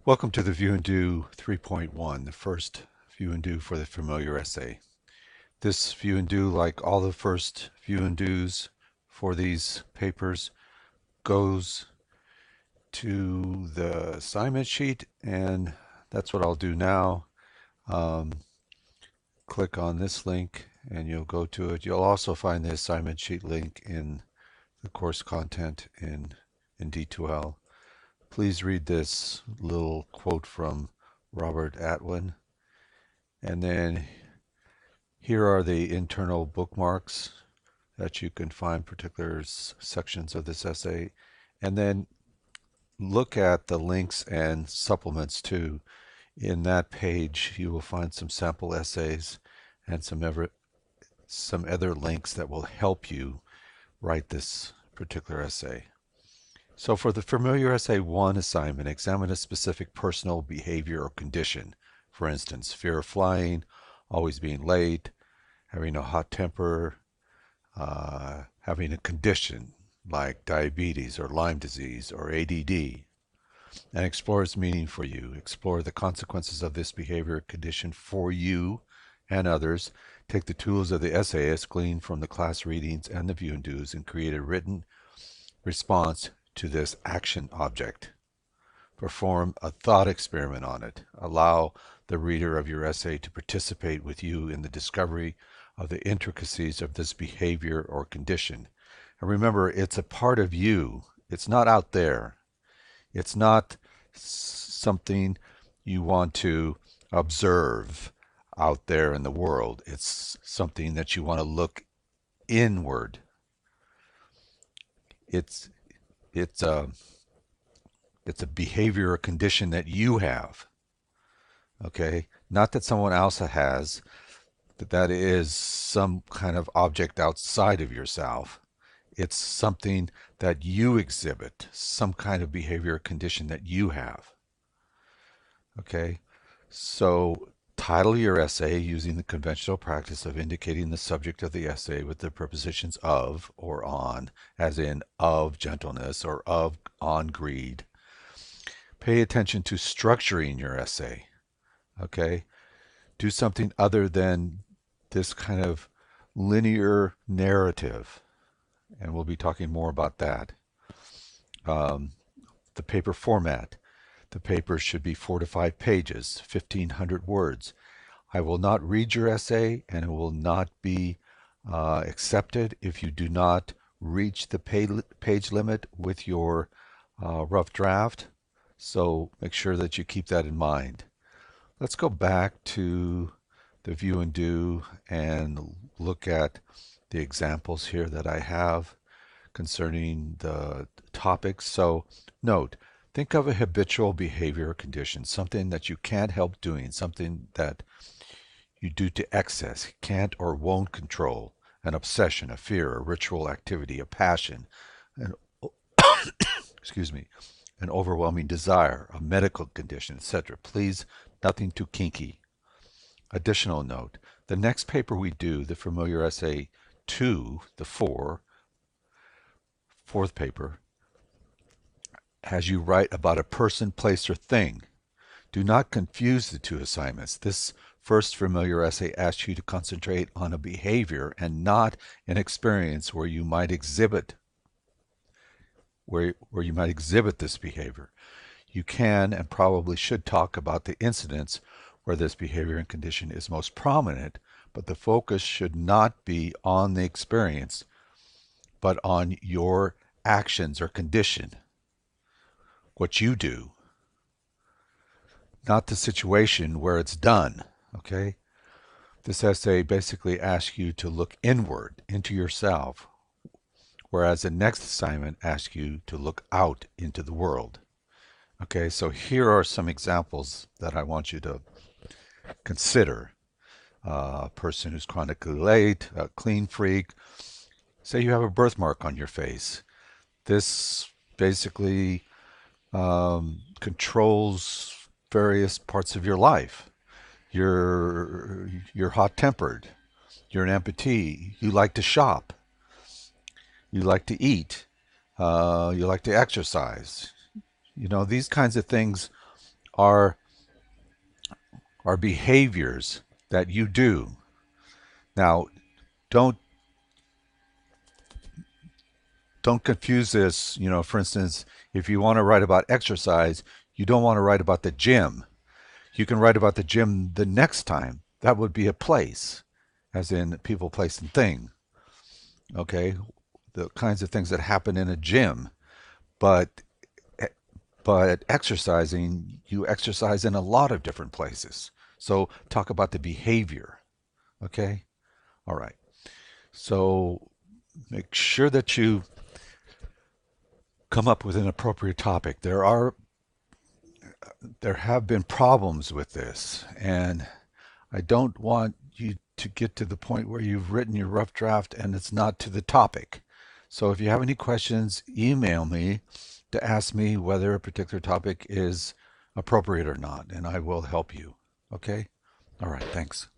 Welcome to the View and Do 3.1, the first View and Do for the familiar essay. This View and Do, like all the first View and Do's for these papers, goes to the assignment sheet, and that's what I'll do now. Um, Click on this link and you'll go to it. You'll also find the assignment sheet link in the course content in D2L. Please read this little quote from Robert Atwin. And then here are the internal bookmarks that you can find particular sections of this essay. And then look at the links and supplements too. In that page, you will find some sample essays and some other links that will help you write this particular essay. So for the familiar essay 1 assignment, examine a specific personal behavior or condition. For instance, fear of flying, always being late, having a hot temper, having a condition like diabetes or Lyme disease or ADD, and explore its meaning for you. Explore the consequences of this behavior or condition for you and others. Take the tools of the essayist gleaned from the class readings and the view and do's and create a written response to this action object. Perform a thought experiment on it. Allow the reader of your essay to participate with you in the discovery of the intricacies of this behavior or condition. And remember, it's a part of you. It's not out there. It's not something you want to observe out there in the world. It's something that you want to look inward. It's a behavior or condition that you have. Okay, not that someone else has, but that is some kind of object outside of yourself. It's something that you exhibit, some kind of behavior or condition that you have. Okay, so title your essay using the conventional practice of indicating the subject of the essay with the prepositions of or on, as in of gentleness or of on greed. Pay attention to structuring your essay. Okay, do something other than this kind of linear narrative, and we'll be talking more about that. The paper format. The paper should be 4 to 5 pages, 1,500 words. I will not read your essay, and it will not be accepted if you do not reach the page limit with your rough draft. So make sure that you keep that in mind. Let's go back to the view and do and look at the examples here that I have concerning the topics. So note, think of a habitual behavior or condition, something that you can't help doing, something that you do to excess, can't or won't control, an obsession, a fear, a ritual activity, a passion, an excuse me, an overwhelming desire, a medical condition, etc. Please, nothing too kinky. Additional note, the next paper we do, the familiar essay 2, the fourth paper, has you write about a person, place, or thing. Do not confuse the two assignments. This first familiar essay asks you to concentrate on a behavior and not an experience where you might exhibit this behavior. You can and probably should talk about the incidents where this behavior and condition is most prominent, but the focus should not be on the experience, but on your actions or condition, what you do, not the situation where it's done. Okay? This essay basically asks you to look inward into yourself, whereas the next assignment asks you to look out into the world. Okay, so here are some examples that I want you to consider. A person who's chronically late, a clean freak. Say you have a birthmark on your face. This basically controls various parts of your life. You're hot-tempered. You're an amputee. You like to shop. You like to eat. You like to exercise. You know, these kinds of things are behaviors that you do. Now, don't don't confuse this. For instance, if you want to write about exercise, you don't want to write about the gym. You can write about the gym the next time. That would be a place, as in people, place, and thing. Okay, the kinds of things that happen in a gym. But exercising, you exercise in a lot of different places. So talk about the behavior. Okay, all right. So make sure that you come up with an appropriate topic. There have been problems with this, and I don't want you to get to the point where you've written your rough draft and it's not to the topic. So if you have any questions, email me to ask me whether a particular topic is appropriate or not, and I will help you. Okay? All right, thanks.